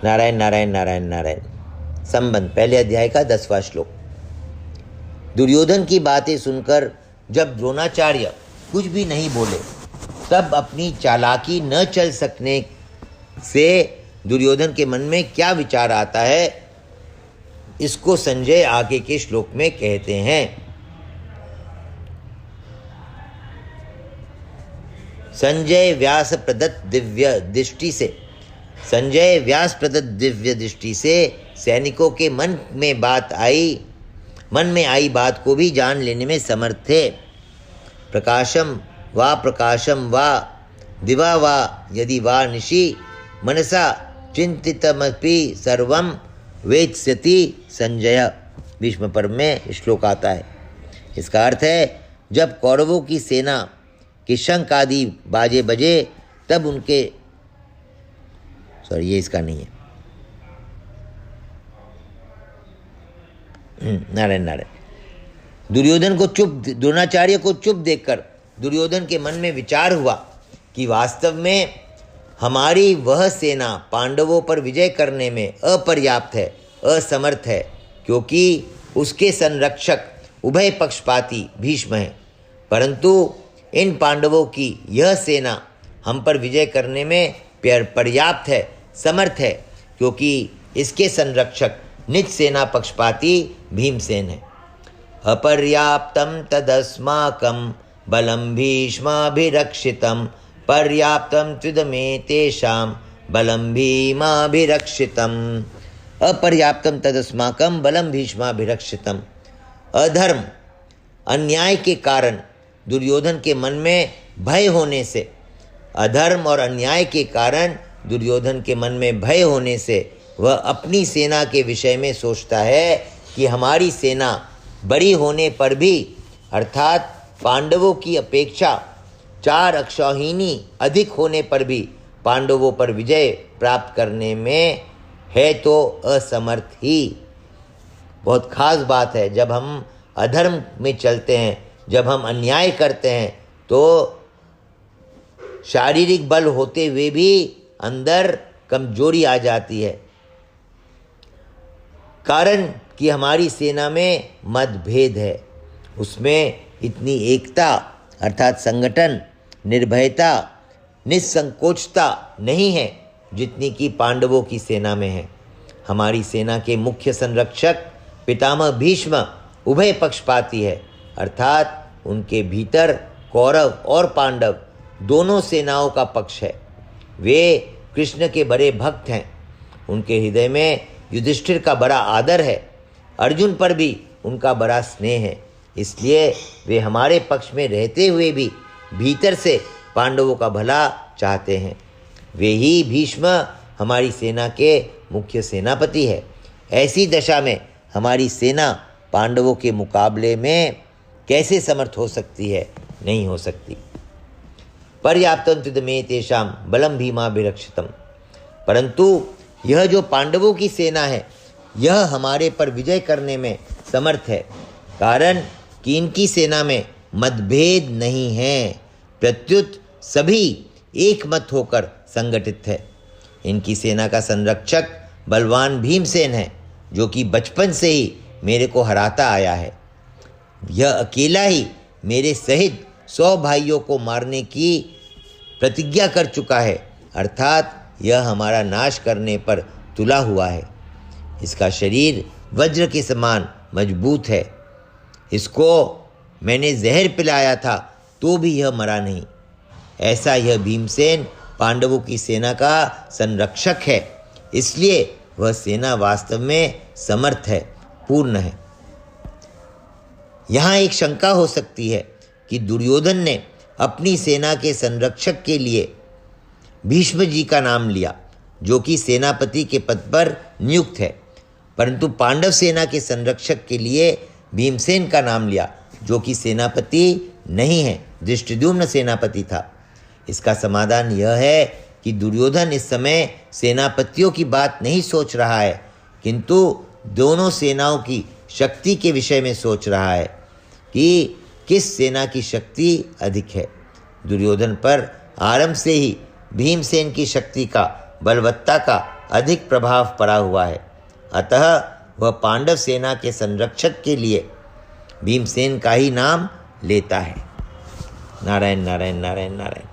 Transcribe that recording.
नारायण नारायण नारायण नारायण। संबंध पहले अध्याय का 10वां श्लोक। दुर्योधन की बातें सुनकर जब द्रोणाचार्य कुछ भी नहीं बोले, तब अपनी चालाकी न चल सकने से दुर्योधन के मन में क्या विचार आता है, इसको संजय आगे के श्लोक में कहते हैं। संजय व्यास प्रदत्त दिव्य दृष्टि से सैनिकों के मन में आई बात को भी जान लेने में समर्थ थे। प्रकाशम वा दिवा वा यदि वा निशि मनसा चिंतितमपि सर्वम वेत्स्यति संजय। भीष्म पर्व में श्लोक आता है। इसका अर्थ है, जब कौरवों की सेना के शंख आदि बाजे बजे, तब उनके ये इसका नहीं है। नारायण नारायण। द्रोणाचार्य को चुप देखकर दुर्योधन के मन में विचार हुआ कि वास्तव में हमारी वह सेना पांडवों पर विजय करने में अपर्याप्त है, असमर्थ है, क्योंकि उसके संरक्षक उभय पक्षपाती भीष्म हैं। परंतु इन पांडवों की यह सेना हम पर विजय करने में पर्याप्त है, समर्थ है, क्योंकि इसके संरक्षक निज सेना पक्षपाती भीमसेन है। अपर्याप्तम तदस्माकं बलम भीष्माभिरक्षितम पर्याप्तम त्विदमे तेषां बलम भीमाभिरक्षितम। अपर्याप्तम तदस्माकं बलम भीष्माभिरक्षितम। अधर्म अन्याय के कारण दुर्योधन के मन में भय होने से, अधर्म और अन्याय के कारण दुर्योधन के मन में भय होने से वह अपनी सेना के विषय में सोचता है कि हमारी सेना बड़ी होने पर भी, अर्थात पांडवों की अपेक्षा 4 अक्षौहिणी अधिक होने पर भी पांडवों पर विजय प्राप्त करने में है तो असमर्थ ही। बहुत खास बात है, जब हम अधर्म में चलते हैं, जब हम अन्याय करते हैं, तो शारीरिक बल होते हुए भी अंदर कमजोरी आ जाती है। कारण कि हमारी सेना में मतभेद है, उसमें इतनी एकता अर्थात संगठन, निर्भयता, निसंकोचता नहीं है जितनी कि पांडवों की सेना में है। हमारी सेना के मुख्य संरक्षक पितामह भीष्म उभय पक्षपाती है, अर्थात उनके भीतर कौरव और पांडव दोनों सेनाओं का पक्ष है। वे कृष्ण के बड़े भक्त हैं, उनके हृदय में युधिष्ठिर का बड़ा आदर है, अर्जुन पर भी उनका बड़ा स्नेह है। इसलिए वे हमारे पक्ष में रहते हुए भी भीतर से पांडवों का भला चाहते हैं। वे ही भीष्म हमारी सेना के मुख्य सेनापति है। ऐसी दशा में हमारी सेना पांडवों के मुकाबले में कैसे समर्थ हो सकती है? नहीं हो सकती। पर्याप्तम त्विदमे तेषां बलम भीमाभिरक्षितम। परंतु यह जो पांडवों की सेना है, यह हमारे पर विजय करने में समर्थ है, कारण कि इनकी सेना में मतभेद नहीं है, प्रत्युत सभी एक मत होकर संगठित है। इनकी सेना का संरक्षक बलवान भीमसेन है, जो कि बचपन से ही मेरे को हराता आया है। यह अकेला ही मेरे सहित 100 भाइयों को मारने की प्रतिज्ञा कर चुका है, अर्थात यह हमारा नाश करने पर तुला हुआ है। इसका शरीर वज्र के समान मजबूत है। इसको मैंने जहर पिलाया था तो भी यह मरा नहीं। ऐसा यह भीमसेन पांडवों की सेना का संरक्षक है, इसलिए वह सेना वास्तव में समर्थ है, पूर्ण है। यहाँ एक शंका हो सकती है कि दुर्योधन ने अपनी सेना के संरक्षक के लिए भीष्म जी का नाम लिया, जो कि सेनापति के पद पर नियुक्त है, परंतु पांडव सेना के संरक्षक के लिए भीमसेन का नाम लिया, जो कि सेनापति नहीं है, धृष्टद्युम्न सेनापति था। इसका समाधान यह है कि दुर्योधन इस समय सेनापतियों की बात नहीं सोच रहा है, किंतु दोनों सेनाओं की शक्ति के विषय में सोच रहा है कि किस सेना की शक्ति अधिक है। दुर्योधन पर आरंभ से ही भीमसेन की शक्ति का, बलवत्ता का अधिक प्रभाव पड़ा हुआ है। अतः वह पांडव सेना के संरक्षक के लिए भीमसेन का ही नाम लेता है। नारायण नारायण नारायण नारायण।